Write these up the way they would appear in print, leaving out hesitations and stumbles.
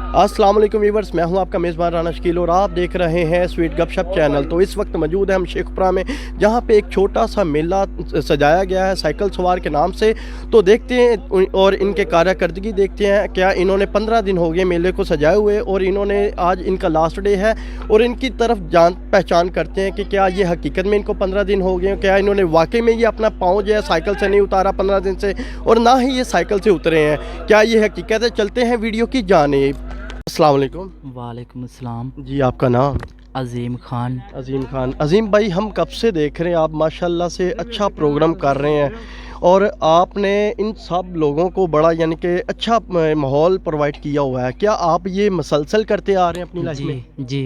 अस्सलाम वालेकुम व्यूअर्स, मैं हूं आपका मेज़बान राना शकील और आप देख रहे हैं स्वीट गपशप चैनल। तो इस वक्त मौजूद है हम शेखपुरा में, जहां पे एक छोटा सा मेला सजाया गया है साइकिल सवार के नाम से। तो देखते हैं और इनके कारकर्दगी देखते हैं। क्या इन्होंने 15 दिन हो गए मेले को सजाए हुए और इन्होंने आज इनका लास्ट डे है और इनकी तरफ जान पहचान करते हैं कि क्या ये हकीकत में इनको 15 दिन हो गए, क्या इन्होंने वाकई में ये अपना पाँव जो है साइकिल से नहीं उतारा 15 दिन से, और ना ही ये साइकिल से उतरे हैं। क्या ये हकीकत है? चलते हैं वीडियो की जानिब। अस्सलाम वालेकुम। वालेकुम अस्सलाम। जी, आपका नाम? अज़ीम खान। अज़ीम खान। अज़ीम भाई, हम कब से देख रहे हैं आप माशाल्लाह से अच्छा प्रोग्राम कर रहे हैं और आपने इन सब लोगों को बड़ा यानी कि अच्छा माहौल प्रोवाइड किया हुआ है। क्या आप ये मसलसल करते आ रहे हैं अपनी लाइफ में? जी।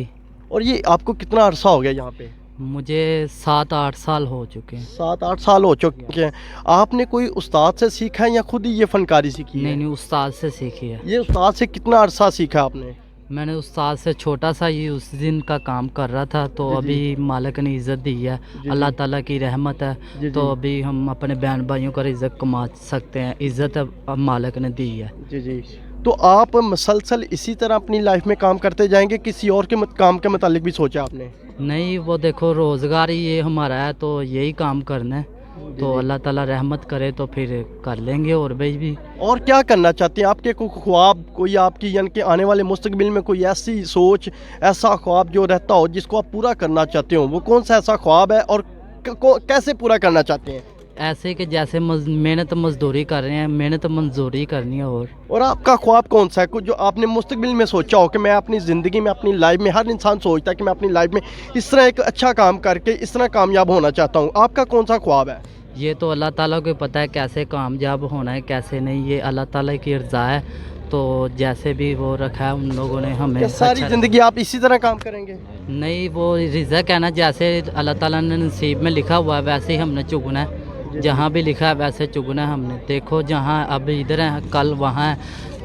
और ये आपको कितना अरसा हो गया यहाँ पे? मुझे 7-8 साल हो चुके हैं। 7-8 साल हो चुके हैं। आपने कोई उस्ताद से सीखा है या खुद ही ये फनकारी सीखी है? नहीं, उस्ताद से सीखी है। ये उस्ताद से कितना अरसा सीखा आपने? मैंने उस्ताद से छोटा सा ये उस दिन का काम कर रहा था, तो जी, अभी मालिक ने इज़्ज़त दी है, अल्लाह ताला की रहमत है। जी, तो जी। अभी हम अपने बहन भाइयों का इज़्ज़त कमा सकते हैं, इज़्ज़त अब मालिक ने दी है। जी जी। तो आप मसलसल इसी तरह अपनी लाइफ में काम करते जाएंगे, किसी और के काम के मुतालिक भी सोचा आपने? नहीं, वो देखो रोज़गार ही ये हमारा है, तो यही काम करना है। तो अल्लाह ताला रहमत करे तो फिर कर लेंगे और भी। और क्या करना चाहते हैं? आपके कोई ख्वाब, कोई आपकी यानी कि आने वाले मुस्तकबिल में कोई ऐसी सोच, ऐसा ख्वाब जो रहता हो जिसको आप पूरा करना चाहते हो, वो कौन सा ऐसा ख्वाब है और कैसे पूरा करना चाहते हैं? ऐसे कि जैसे मेहनत मजदूरी कर रहे हैं, मेहनत मंजूरी करनी है। और आपका ख्वाब कौन सा है, कुछ जो आपने मुस्तकबिल में सोचा हो कि मैं अपनी ज़िंदगी में, अपनी लाइफ में, हर इंसान सोचता है कि मैं अपनी लाइफ में इस तरह एक अच्छा काम करके इस तरह कामयाब होना चाहता हूँ। आपका कौन सा ख्वाब है? ये तो अल्लाह ताला को पता है कैसे कामयाब होना है, कैसे नहीं, ये अल्लाह ताला की रज़ा है। तो जैसे भी वो रखा है उन लोगों ने हमें सारी ज़िंदगी आप इसी तरह काम करेंगे? नहीं, वो रिज़्क है ना, जैसे अल्लाह ताला ने नसीब में लिखा हुआ है वैसे ही हमने चुगना है। जहाँ भी लिखा है वैसे चुगना है हमने। देखो जहाँ अब इधर है, कल वहाँ है,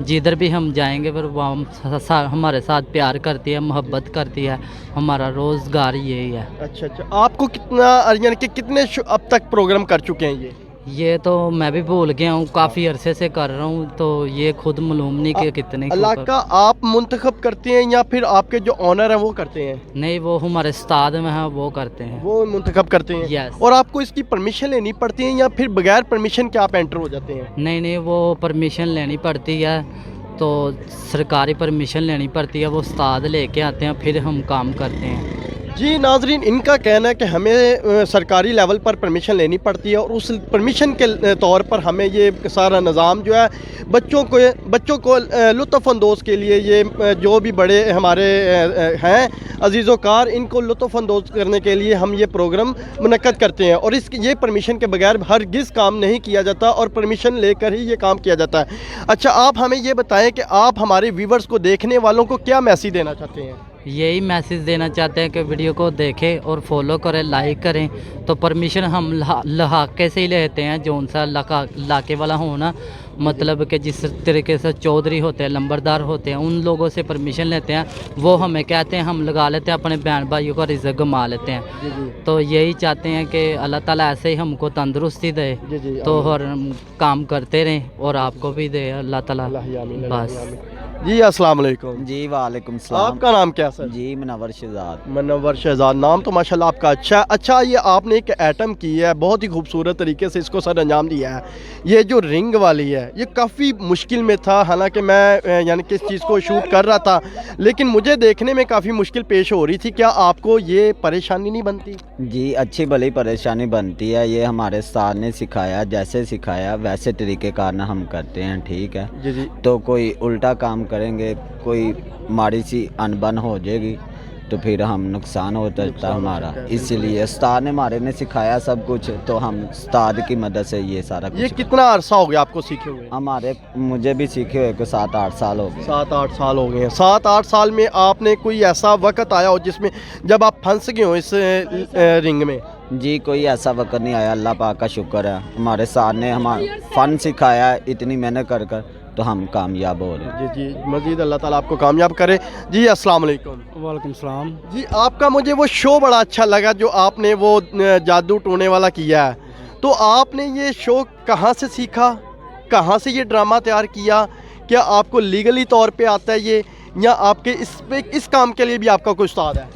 जिधर भी हम जाएंगे फिर वहाँ हमारे साथ प्यार करती है, मोहब्बत करती है। हमारा रोज़गार यही है। अच्छा। आपको कितना यानी कि कितने अब तक प्रोग्राम कर चुके हैं ये तो मैं भी भूल गया हूँ, काफ़ी अरसे से कर रहा हूँ, तो ये खुद मालूम नहीं कि कितने। इलाका आप मुंतखब करते हैं या फिर आपके जो ऑनर हैं वो करते हैं? नहीं, वो हमारे उस्ताद में हैं, वो करते हैं, वो मुंतखब करते हैं। यस। और आपको इसकी परमिशन लेनी पड़ती है या फिर बगैर परमिशन के आप एंटर हो जाते हैं? नहीं, वो परमिशन लेनी पड़ती है, तो सरकारी परमिशन लेनी पड़ती है, वो उस्ताद लेके आते हैं, फिर हम काम करते हैं। जी नाजरीन, इनका कहना है कि हमें सरकारी लेवल पर परमिशन लेनी पड़ती है और उस परमिशन के तौर पर हमें ये सारा निज़ाम जो है बच्चों को लुत्फ़अंदोज़ के लिए, ये जो भी बड़े हमारे हैं अज़ीज़ो कार, इनको लुत्फ़अंदोज़ करने के लिए हम ये प्रोग्राम मुनक्कद करते हैं। और ये परमिशन के बगैर हरगिज़ काम नहीं किया जाता और परमिशन लेकर ही ये काम किया जाता है। अच्छा, आप हमें ये बताएं कि आप हमारे व्यूवर्स को, देखने वालों को क्या मैसेज देना चाहते हैं? यही मैसेज देना चाहते हैं कि वीडियो को देखें और फॉलो करें, लाइक करें। तो परमिशन हम लहाके से ही लेते हैं, जो सा लाके वाला होना, मतलब कि जिस तरीके से चौधरी होते हैं, लंबरदार होते हैं, उन लोगों से परमिशन लेते हैं। वो हमें कहते हैं, हम लगा लेते हैं, अपने बहन भाइयों का रिज़्क गमा लेते हैं। तो यही चाहते हैं कि अल्लाह ताला ऐसे ही हमको तंदुरुस्ती दे, तो और हम काम करते रहें और आपको भी दे अल्लाह ताला। बस जी, अस्सलाम वालेकुम। जी वालेकुम सलाम। आपका नाम क्या सर? जी मुनव्वर शहजाद। मुनव्वर शहजाद, नाम तो माशाल्लाह आपका अच्छा है। अच्छा, ये आपने एक एटम की है, बहुत ही खूबसूरत तरीके से इसको सर अंजाम दिया है। ये जो रिंग वाली है ये काफ़ी मुश्किल में था, हालांकि मैं यानी कि इस चीज़ को शूट कर रहा था, लेकिन मुझे देखने में काफ़ी मुश्किल पेश हो रही थी। क्या आपको ये परेशानी नहीं बनती? जी अच्छी भली परेशानी बनती है, ये हमारे उस्ताद ने सिखाया, जैसे सिखाया वैसे तरीके कार हम करते हैं, ठीक है। जी। तो कोई उल्टा काम करेंगे, कोई माड़ी सी अनबन हो जाएगी तो फिर हम नुकसान होता है हमारा। इसीलिए उस्ताद ने हमारे ने सिखाया सब कुछ, तो हम उस्ताद की मदद से ये सारा कुछ। ये कितना अरसा हो गया आपको सीखे हुए? मुझे भी सीखे हुए को 7-8 साल हो गए। 7-8 साल हो गए हैं। 7-8 साल में आपने कोई ऐसा वक्त आया हो जिसमें जब आप फंस गए हो इस रिंग में? जी कोई ऐसा वक्त नहीं आया, अल्लाह पाक का शुक्र है, हमारे साथ ने हमारा फ़न सिखाया, इतनी मेहनत कर तो हम कामयाब हो रहे हैं। जी, मज़ीद अल्लाह ताला आपको कामयाब करे। जी, अस्सलाम वालेकुम। वालेकुम सलाम। जी, आपका मुझे वो शो बड़ा अच्छा लगा जो आपने वो जादू टोने वाला किया है। तो आपने ये शो कहाँ से सीखा, कहाँ से ये ड्रामा तैयार किया? क्या आपको लीगली तौर पे आता है ये, या आपके इस काम के लिए भी आपका कोई उस्ताद है?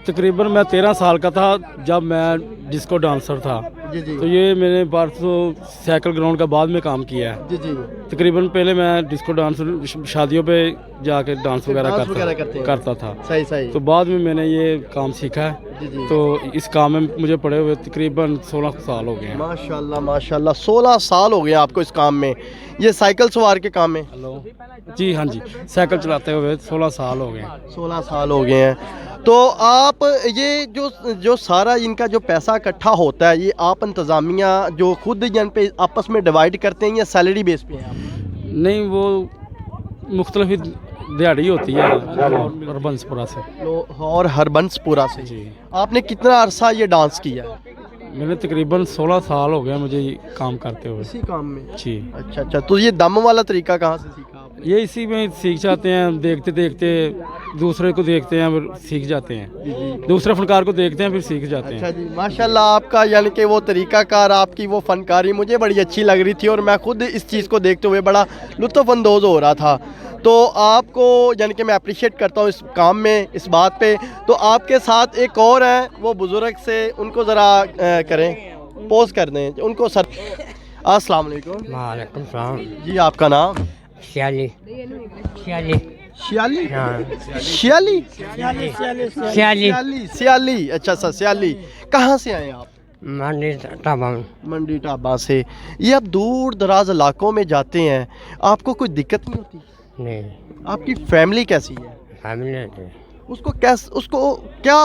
तकरीबन मैं 13 साल का था जब मैं डिस्को डांसर था। जी जी तो ये मैंने परसों साइकिल ग्राउंड का बाद में काम किया है। जी जी। तकरीबन पहले मैं डिस्को डांसर शादियों पे जाके डांस वगैरह करता था। सही सही। तो बाद में मैंने ये काम सीखा है। जी जी। तो इस काम में मुझे पड़े हुए तकरीबन 16 साल हो गए हैं। माशाल्लाह माशाल्लाह 16 साल हो गए आपको इस काम में, ये साइकिल सवार के काम में? हेलो जी, हाँ जी, साइकिल चलाते हुए 16 साल हो गए हैं। 16 साल हो गए हैं। तो आप ये जो सारा इनका जो पैसा इकट्ठा होता है, ये आप इंतज़ामिया जो खुद जन पे आपस में डिवाइड करते हैं या सैलरी बेस पे हैं आप? नहीं, वो मुख्तलिफ दिहाड़ी होती है हरबंसपुरा से। और हरबंसपुरा से। जी, आपने कितना अरसा ये डांस किया है? मैंने तकरीबन 16 साल हो गए मुझे ये काम करते हुए। इसी काम में? जी। अच्छा अच्छा। तो ये दम वाला तरीका कहाँ से सीखा आपने? ये इसी में सीख जाते हैं, देखते देखते दूसरे को देखते हैं फिर सीख जाते हैं, दूसरे फनकार को देखते हैं फिर सीख जाते अच्छा हैं। जी, माशाल्लाह आपका यानी कि वो तरीकाकार, आपकी वो फनकारी मुझे बड़ी अच्छी लग रही थी और मैं खुद इस चीज़ को देखते हुए बड़ा लुत्फ़अंदोज़ हो रहा था। तो आपको यानी कि मैं अप्रिशिएट करता हूँ इस काम में, इस बात पे। तो आपके साथ एक और हैं, वो बुज़ुर्ग से, उनको ज़रा करें, पोज कर दें उनको सर। अस्सलाम वालेकुम। वालेकुम सलाम। जी, आपका नाम? शियाली शियाली शियाली? हाँ। शियाली? शियाली सियाली। अच्छा सा सियाली। कहाँ से आए आप? मंडी टाबा। मंडी टाबा से। ये आप दूर दराज इलाकों में जाते हैं, आपको कोई दिक्कत नहीं होती? नहीं, आपकी फैमिली कैसी है? फैमिली है। उसको क्या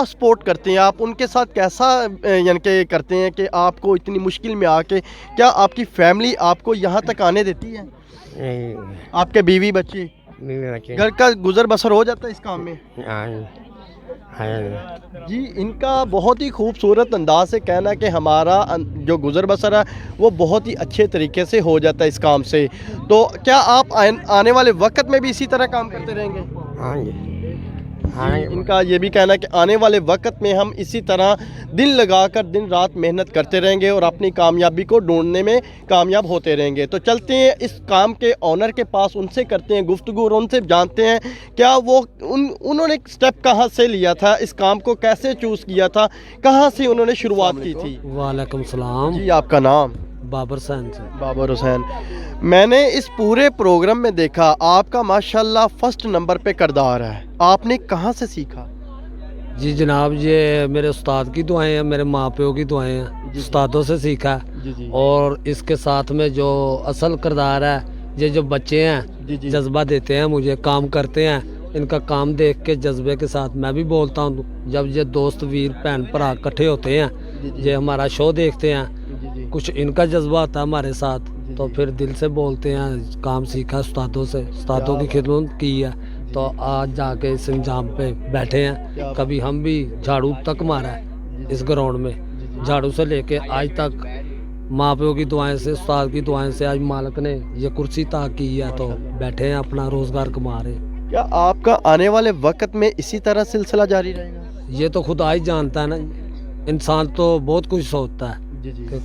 सपोर्ट करते हैं आप, उनके साथ कैसा यानी कि करते हैं कि आपको इतनी मुश्किल में आके क्या आपकी फैमिली आपको यहाँ तक आने देती है? नहीं, आपके बीवी बच्चे, बीवी बच्चे। घर का गुजर बसर हो जाता है इस काम में? हाँ। जी, इनका बहुत ही खूबसूरत अंदाज से कहना कि हमारा जो गुजर बसर है वो बहुत ही अच्छे तरीके से हो जाता है इस काम से। तो क्या आप आने वाले वक्त में भी इसी तरह काम करते रहेंगे? हाँ जी। जी, इनका ये भी कहना है कि आने वाले वक्त में हम इसी तरह दिल लगाकर दिन रात मेहनत करते रहेंगे और अपनी कामयाबी को ढूंढने में कामयाब होते रहेंगे। तो चलते हैं इस काम के ऑनर के पास, उनसे करते हैं गुफ्तगू और उनसे जानते हैं क्या वो उन्होंने स्टेप कहाँ से लिया था, इस काम को कैसे चूज़ किया था, कहाँ से उन्होंने शुरुआत की थी। वालेकुम सलाम। जी, आपका नाम? बाबर हुसैन से। बाबर हुसैन। मैंने इस पूरे प्रोग्राम में देखा आपका माशाल्लाह फर्स्ट नंबर पे किरदार है, आपने कहाँ से सीखा? जी जनाब, ये मेरे उस्ताद की दुआएं हैं, मेरे माँ प्यो की दुआएं हैं, उस्तादों से सीखा है। जी जी। और इसके साथ में जो असल किरदार है, ये जो बच्चे जी हैं जी। जज्बा देते हैं मुझे, काम करते हैं, इनका काम देख के जज्बे के साथ मैं भी बोलता हूँ। जब ये दोस्त वीर भैन भरा इकट्ठे होते हैं, ये हमारा शो देखते हैं, जी जी। कुछ इनका जज्बा आता है हमारे साथ, तो फिर दिल से बोलते हैं। काम सीखा उस्तादों से, उस्तादों की खिदमत की है, तो आज जाके इस इंजाम पे बैठे हैं। कभी हम भी झाड़ू तक मारा है इस ग्राउंड में, झाड़ू से लेके आज तक माँ प्यो की दुआएं से, उस्ताद की दुआएं से आज मालिक ने ये कुर्सी तक की है, तो बैठे हैं अपना रोज़गार कमा रहे हैं। क्या आपका आने वाले वक्त में इसी तरह सिलसिला जारी रहेगा? ये तो खुदा ही जानता है ना, इंसान तो बहुत कुछ सोचता है जी जी। कि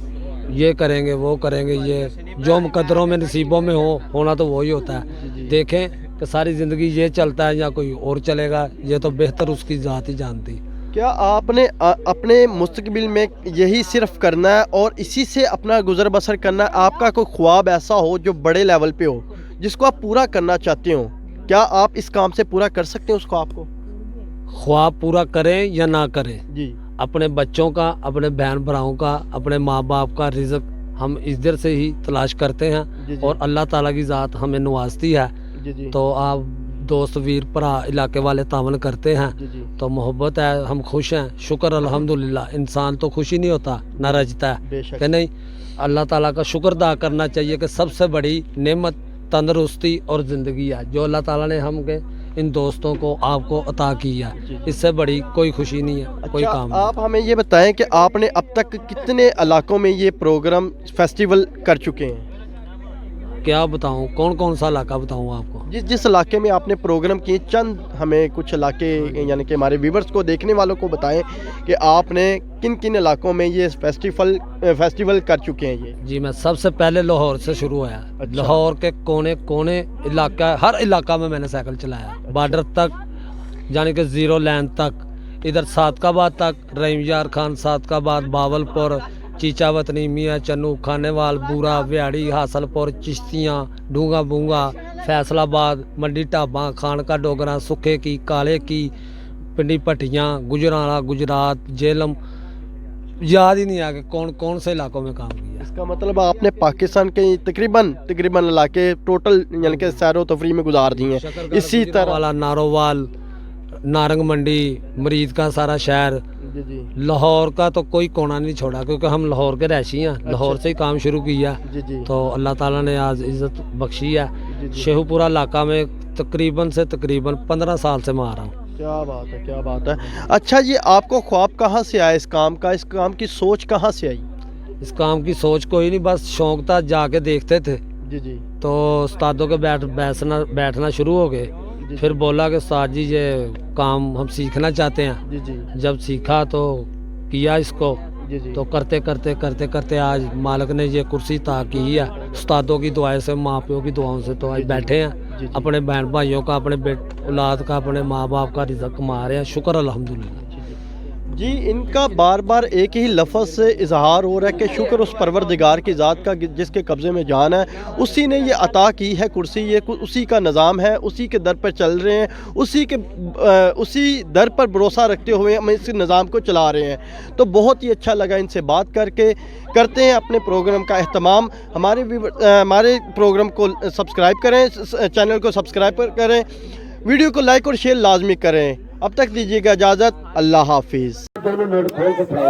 ये करेंगे वो करेंगे, ये जो मुकद्दरों में नसीबों में होना तो वही होता है। देखें कि सारी ज़िंदगी ये चलता है या कोई और चलेगा, ये तो बेहतर उसकी ज़ात ही जानती। क्या आपने अपने मुस्तकबिल में यही सिर्फ करना है और इसी से अपना गुजर बसर करना है? आपका कोई ख्वाब ऐसा हो जो बड़े लेवल पे हो, जिसको आप पूरा करना चाहते हो, क्या आप इस काम से पूरा कर सकते हैं उसको? आपको ख्वाब पूरा करें या ना करें, जी, अपने बच्चों का, अपने बहन भराओं का, अपने माँ बाप का रिज़्क हम इधर से ही तलाश करते जी, हैं जी। और अल्लाह ताला की ज़ात हमें नवाजती है। जी जी। तो आप दोस्त वीर भरा इलाके वाले तावन करते हैं, जी जी। तो मोहब्बत है, हम खुश हैं, शुक्र अल्हम्दुलिल्लाह। इंसान तो खुश ही नहीं होता ना रजता है बेशक। कि नहीं। अल्लाह ताला का शुक्र अदा करना चाहिए कि सबसे बड़ी नेमत तंदरुस्ती और ज़िंदगी है जो अल्लाह ताला ने हम के इन दोस्तों को आपको अता की है। इससे बड़ी कोई खुशी नहीं है, कोई अच्छा, काम नहीं। आप हमें ये बताएं कि आपने अब तक कितने इलाकों में ये प्रोग्राम फेस्टिवल कर चुके हैं? क्या बताऊं, कौन कौन सा इलाका बताऊं आपको। जिस जिस इलाके में आपने प्रोग्राम किए, चंद हमें कुछ इलाके यानी कि हमारे व्यूवर्स को, देखने वालों को बताएं कि आपने किन किन इलाकों में ये फेस्टिवल कर चुके हैं ये। जी, मैं सबसे पहले लाहौर से शुरू हुआ। अच्छा। लाहौर के कोने कोने इलाका, हर इलाका में मैंने साइकिल चलाया। बॉर्डर तक, यानी कि ज़ीरो लाइन तक, इधर सादकाबाद तक, रहीम यार खान, सादकाबाद, बावलपुर, चीचावतनी, मियाँ चन्नू, खानेवाल, बूरा, व्याड़ी, हासलपुर, चिश्तियाँ, ढूंगा बूंगा, फैसलाबाद, मंडी ढाबा, खान का डोगरा, सुखे की, काले की, पिंडी पट्टियाँ, गुजराना, गुजरात, जेलम, याद ही नहीं आ कि कौन कौन से इलाकों में काम किया। इसका मतलब आपने पाकिस्तान के तकरीबन इलाके टोटल यानी कि सैरो तफरी में गुजार दिए हैं। इसी तरह वाला, नारोवाल, नारंग मंडी, मरीद का सारा शहर, जी जी लाहौर का तो कोई कोना नहीं छोड़ा, क्योंकि हम लाहौर के रहशी हैं। लाहौर से ही काम शुरू किया, जी जी तो अल्लाह ताला ने आज इज़्ज़त बख्शी है। जी जी। शेखुपुरा इलाका में तकरीबन 15 साल से मैं आ रहा हूँ। क्या बात है, क्या बात है। अच्छा, ये आपको ख्वाब कहाँ से आया इस काम का, इस काम की सोच कहाँ से आई? इस काम की सोच कोई नहीं, बस शौक था, जाके देखते थे जी जी तो उस्तादों के बैठना शुरू हो गए। जी। फिर बोला कि उस्ताद जी ये काम हम सीखना चाहते हैं। जी जी जब सीखा तो किया इसको, जी जी तो करते करते आज मालिक ने ये कुर्सी ता की है। उस्तादों की दुआएं से, माँ प्यो की दुआओं से तो आज बैठे जी, हैं, जी। अपने बहन भाइयों का, अपने औलाद का, अपने माँ बाप का रिज़्क़ कमा रहे हैं। शुक्र अल्हम्दुलिल्लाह। जी। इनका बार बार एक ही लफ्ज़ से इजहार हो रहा है कि शुक्र उस परवरदिगार की ज़ात का जिसके कब्ज़े में जान है, उसी ने ये अता की है कुर्सी, ये उसी का निज़ाम है, उसी के दर पर चल रहे हैं, उसी दर पर भरोसा रखते हुए हम इस निज़ाम को चला रहे हैं। तो बहुत ही अच्छा लगा इनसे बात करके। करते हैं अपने प्रोग्राम का एहतमाम। हमारे प्रोग्राम को सब्सक्राइब करें, चैनल को सब्सक्राइब करें, वीडियो को लाइक और शेयर लाजमी करें। अब तक दीजिएगा इजाज़त, अल्लाह हाफिज़। दोनों नोट खोल के फड़ाओ।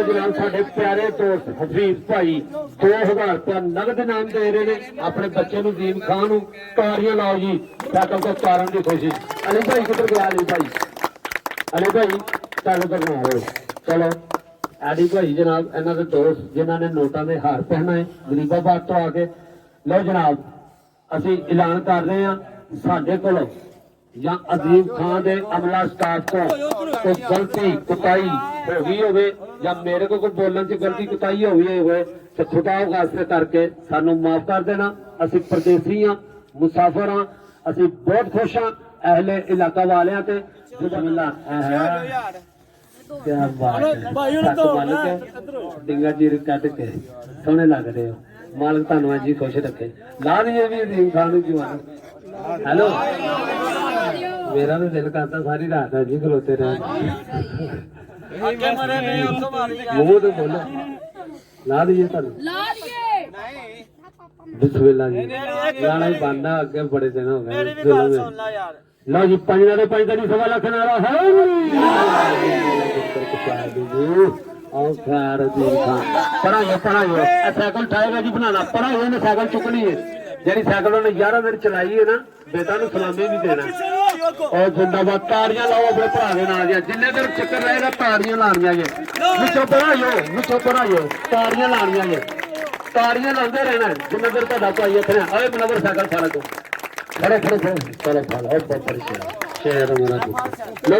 जनाब साढ़े प्यारे दोस्त हफीज भाई 2000 रुपया नगद इनाम दे रहे ने अपने बच्चे ਨੂੰ ਦੀਨ ਖਾਨ ਨੂੰ। ਤਾੜੀਆਂ ਲਾਓ ਜੀ ਸਾਈਕਲ ਤੋਂ ਤਾਰਨ ਦੀ ਕੋਸ਼ਿਸ਼। ਅਲੀ ਭਾਈ ਕਿੱਧਰ ਗਿਆ? ਅਲੀ ਭਾਈ ਚੱਲ ਉਧਰ ਨਾ ਆਓ। ਚਲੋ ਐਡੀ ਭਾਈ ਜਨਾਬ ਇਹਨਾਂ ਦੇ ਦੋਸਤ ਜਿਨ੍ਹਾਂ ਨੇ ਨੋਟਾਂ ਦੇ ਹਾਰ ਪਹਿਨਾਏ ਗਰੀਬਾਬਾਦ ਤੋਂ ਆ ਕੇ। ਲਓ ਜਨਾਬ ਅਸੀਂ ਐਲਾਨ ਕਰ ਰਹੇ ਹਾਂ, ਸਾਡੇ ਕੋਲ ਜਾਂ ਅਜ਼ੀਮ ਖਾਨ ਦੇ ਅਮਲਾ ਸਟਾਫ ਤੋਂ ਕੋਈ ਗਲਤੀ ਕੁਤਾਈ ਹੋ ਗਈ ਹੋਵੇ ਜਾਂ ਮੇਰੇ ਕੋਲ ਕੋਈ ਬੋਲਣ 'ਚ ਗਲਤੀ ਕੁਤਾਈ ਹੋਈ ਹੋਵੇ ਤੇ ਖੁਦਾ ਵਾਸਤੇ ਕਰਕੇ ਸਾਨੂੰ ਮਾਫ ਕਰ ਦੇਣਾ। ਅਸੀਂ ਪਰਦੇਸੀ ਹਾਂ, ਮੁਸਾਫਰ ਹਾਂ, ਅਸੀਂ ਬਹੁਤ ਖੁਸ਼ ਹਾਂ ਅਹਲੇ ਇਲਾਕਾ ਵਾਲਿਆਂ ਤੇ। ਬਿਸਮਿਲ੍ਲਾ क्या बात है मालिक है डिंगा जी कट के सोने लग रहे हो। मालिक धन्यवाद जी, खुश रखे। ला दिए भी अजीम खान जवान। हेलो, मेरा तो दिल करता सारी रात है जी खलोते रहे। मुंह तो बोलो, ला दिए बिस्मिल्लाह जी। लाना ही बंद है, अगे बड़े दिन हो गए। लो जी 5 सवा लाख नारा है। साइकिल उठाएगा जी बनाना पड़ा हुआ ने साइकिल चुकनी है। जी साइकिल उन्हें 11 मिनट चलाई है ना, बेटा ने सलामी भी देना। और जिंदाबाद ताड़ियां लाओ अपने भरा के नाल। जिन्ने देर चक्कर रहेगा ताड़ियां लानियां जे। मिठो बनाइयो ताड़ियां लानियां जे। ताड़ियां लाते रहना जिन्ने देर ਤੁਹਾਡਾ ਭਾਈ ਇੱਥੇ ਆ। ਓਏ ਮਨਵਰ ਸਾਈਕਲ ਫੜ ਲਓ, खड़े चलो बहुत शेर मेरा। लो